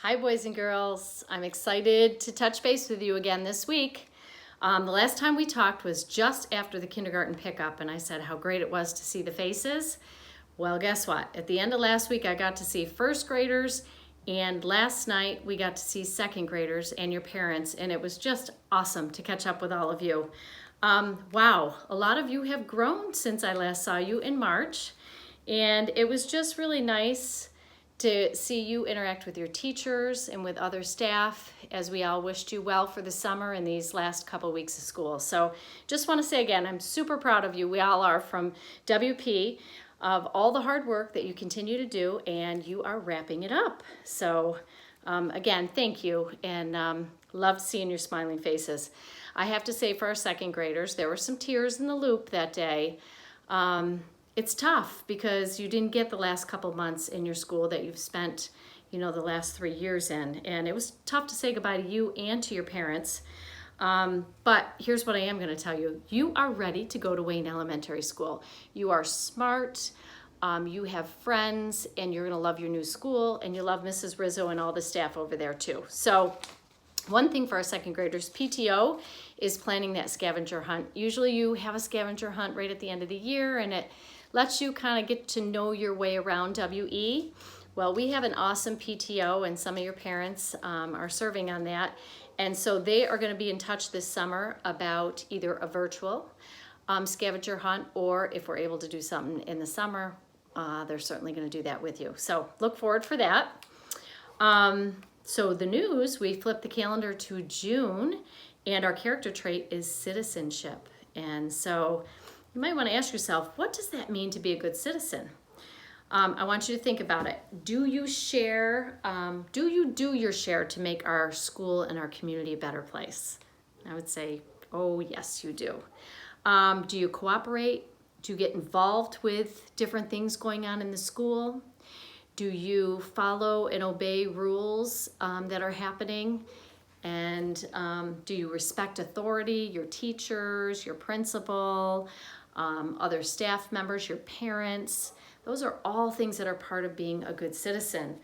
Hi, boys and girls. I'm excited to touch base with you again this week. The last time we talked was just after the kindergarten pickup, and I said how great it was to see the faces. Well, guess what? At the end of last week, I got to see first graders, and last night we got to see second graders and your parents, and it was just awesome to catch up with all of you. Wow, a lot of you have grown since I last saw you in March, and it was just really nice to see you interact with your teachers and with other staff as we all wished you well for the summer and these last couple weeks of school. So just want to say again, I'm super proud of you. We all are from WP of all the hard work that you continue to do, and you are wrapping it up. So again, thank you, and love seeing your smiling faces. I have to say for our second graders, there were some tears in the loop that day. It's tough because you didn't get the last couple months in your school that you've spent, the last 3 years in. And it was tough to say goodbye to you and to your parents. But here's what I am going to tell you. You are ready to go to Wayne Elementary School. You are smart, you have friends, and you're going to love your new school, and you love Mrs. Rizzo and all the staff over there too. So one thing for our second graders, PTO is planning that scavenger hunt. Usually you have a scavenger hunt right at the end of the year, and it lets you kind of get to know your way around WE. Well, we have an awesome PTO, and some of your parents are serving on that. And so they are going to be in touch this summer about either a virtual scavenger hunt, or if we're able to do something in the summer, they're certainly going to do that with you. So look forward for that. So the news, we flipped the calendar to June, and our character trait is citizenship. And so you might want to ask yourself, what does that mean to be a good citizen? I want you to think about it. Do you share, do you do your share to make our school and our community a better place? I would say, oh yes, you do. Do you cooperate? Do you get involved with different things going on in the school? Do you follow and obey rules that are happening? And do you respect authority, your teachers, your principal, other staff members, your parents? Those are all things that are part of being a good citizen.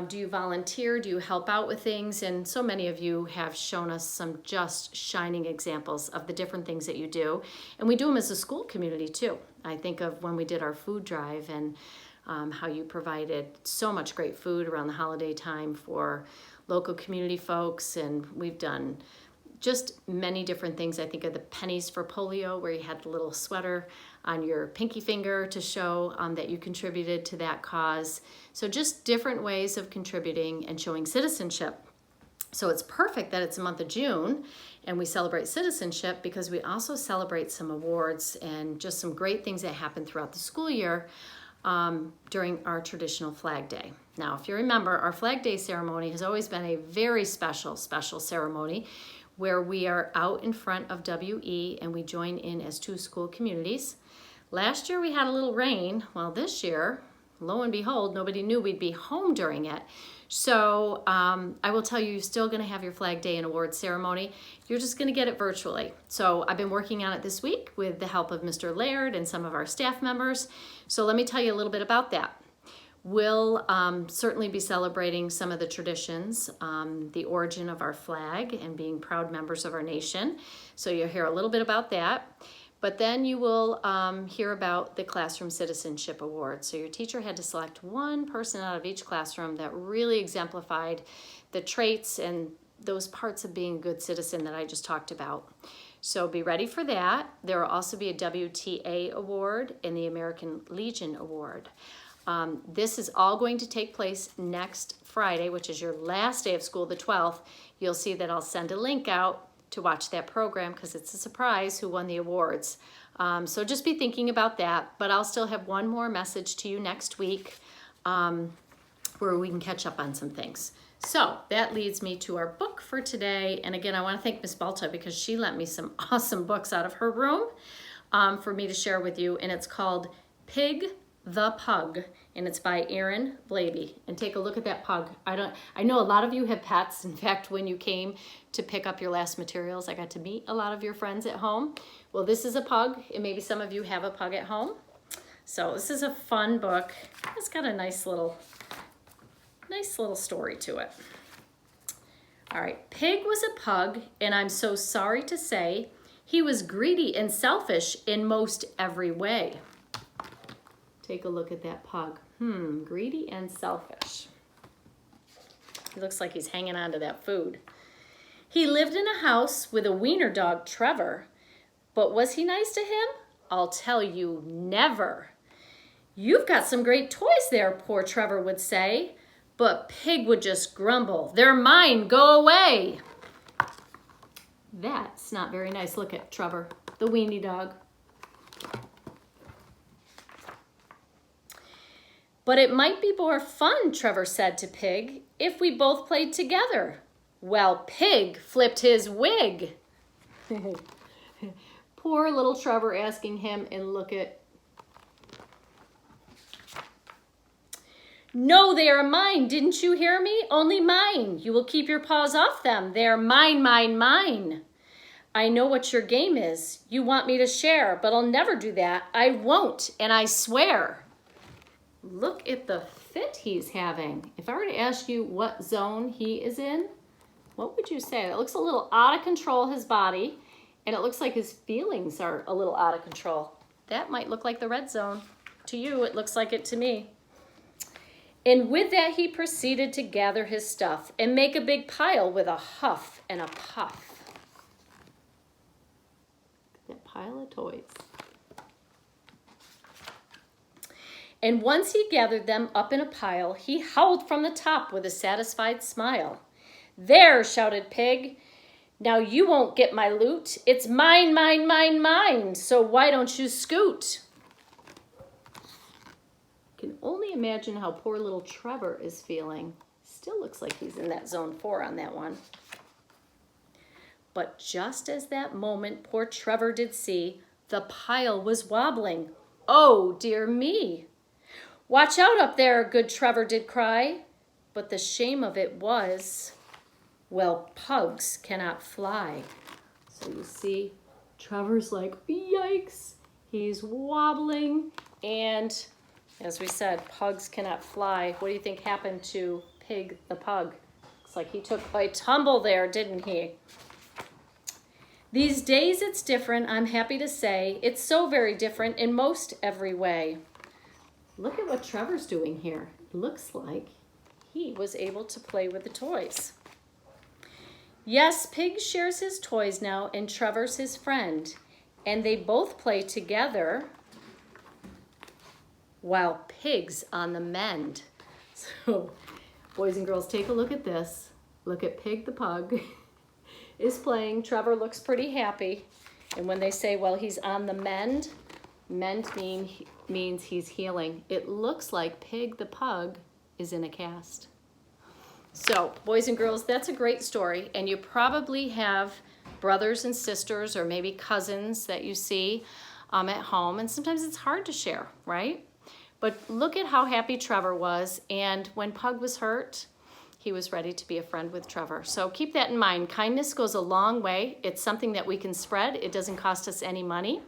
Do you volunteer? Do you help out with things? And so many of you have shown us some just shining examples of the different things that you do. And we do them as a school community too. I think of when we did our food drive and how you provided so much great food around the holiday time for local community folks, and we've done just many different things. I think of the Pennies for Polio, where you had the little sweater on your pinky finger to show that you contributed to that cause. So just different ways of contributing and showing citizenship. So it's perfect that it's the month of June and we celebrate citizenship, because we also celebrate some awards and just some great things that happen throughout the school year during our traditional Flag Day. Now, if you remember, our Flag Day ceremony has always been a very special ceremony where we are out in front of WE and we join in as two school communities. Last year we had a little rain. Well, this year, lo and behold, nobody knew we'd be home during it. So I will tell you, you're still going to have your Flag Day and award ceremony. You're just going to get it virtually. So I've been working on it this week with the help of Mr. Laird and some of our staff members. So let me tell you a little bit about that. We'll certainly be celebrating some of the traditions, the origin of our flag and being proud members of our nation. So you'll hear a little bit about that. But then you will hear about the Classroom Citizenship Award. So your teacher had to select one person out of each classroom that really exemplified the traits and those parts of being a good citizen that I just talked about. So be ready for that. There will also be a WTA Award and the American Legion Award. This is all going to take place next Friday, which is your last day of school, the 12th. You'll see that I'll send a link out to watch that program, because it's a surprise who won the awards. So just be thinking about that, but I'll still have one more message to you next week where we can catch up on some things. So that leads me to our book for today. And again, I want to thank Miss Balta, because she lent me some awesome books out of her room for me to share with you. And it's called Pig the Pug, and it's by Erin Blaby. And take a look at that pug. I know a lot of you have pets. In fact, when you came to pick up your last materials, I got to meet a lot of your friends at home. Well, this is a pug, and maybe some of you have a pug at home. So this is a fun book. It's got a nice little Nice little story to it. All right, Pig was a pug, and I'm so sorry to say, he was greedy and selfish in most every way. Take a look at that pug. Greedy and selfish. He looks like he's hanging on to that food. He lived in a house with a wiener dog, Trevor. But was he nice to him? I'll tell you, never. You've got some great toys there, poor Trevor would say. But Pig would just grumble, they're mine, go away. That's not very nice. Look at Trevor, the weenie dog. But it might be more fun, Trevor said to Pig, if we both played together. Well, Pig flipped his wig. Poor little Trevor asking him, and look at. No, they are mine. Didn't you hear me? Only mine. You will keep your paws off them. They are mine, mine, mine. I know what your game is. You want me to share, but I'll never do that. I won't, and I swear. Look at the fit he's having. If I were to ask you what zone he is in, what would you say? It looks a little out of control, his body, and it looks like his feelings are a little out of control. That might look like the red zone. To you, it looks like it to me. And with that, he proceeded to gather his stuff and make a big pile with a huff and a puff. That pile of toys. And once he gathered them up in a pile, he howled from the top with a satisfied smile. There, shouted Pig. Now you won't get my loot. It's mine, mine, mine, mine. So why don't you scoot? Can only imagine how poor little Trevor is feeling. Still looks like he's in that zone 4 on that one. But just as that moment poor Trevor did see, the pile was wobbling. Oh, dear me. Watch out up there, good Trevor did cry. But the shame of it was, well, pugs cannot fly. So you see, Trevor's like, yikes. He's wobbling, and as we said, pugs cannot fly. What do you think happened to Pig the pug? Looks like he took a tumble there, didn't he? These days it's different, I'm happy to say. It's so very different in most every way. Look at what Trevor's doing here. Looks like he was able to play with the toys. Yes, Pig shares his toys now, and Trevor's his friend. And they both play together while Pig's on the mend. So, boys and girls, take a look at this. Look at Pig the pug is playing. Trevor looks pretty happy. And when they say, well, he's on the mend, means he's healing. It looks like Pig the pug is in a cast. So, boys and girls, that's a great story. And you probably have brothers and sisters or maybe cousins that you see at home. And sometimes it's hard to share, right? But look at how happy Trevor was, and when Pug was hurt, he was ready to be a friend with Trevor. So keep that in mind. Kindness goes a long way. It's something that we can spread. It doesn't cost us any money,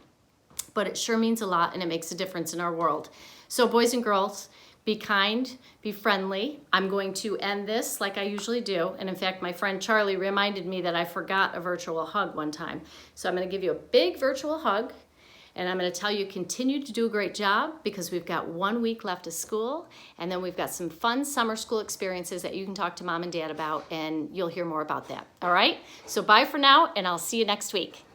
but it sure means a lot, and it makes a difference in our world. So boys and girls, be kind, be friendly. I'm going to end this like I usually do. And in fact, my friend Charlie reminded me that I forgot a virtual hug one time. So I'm going to give you a big virtual hug. And I'm going to tell you, continue to do a great job, because we've got 1 week left of school. And then we've got some fun summer school experiences that you can talk to mom and dad about, and you'll hear more about that. All right? So bye for now, and I'll see you next week.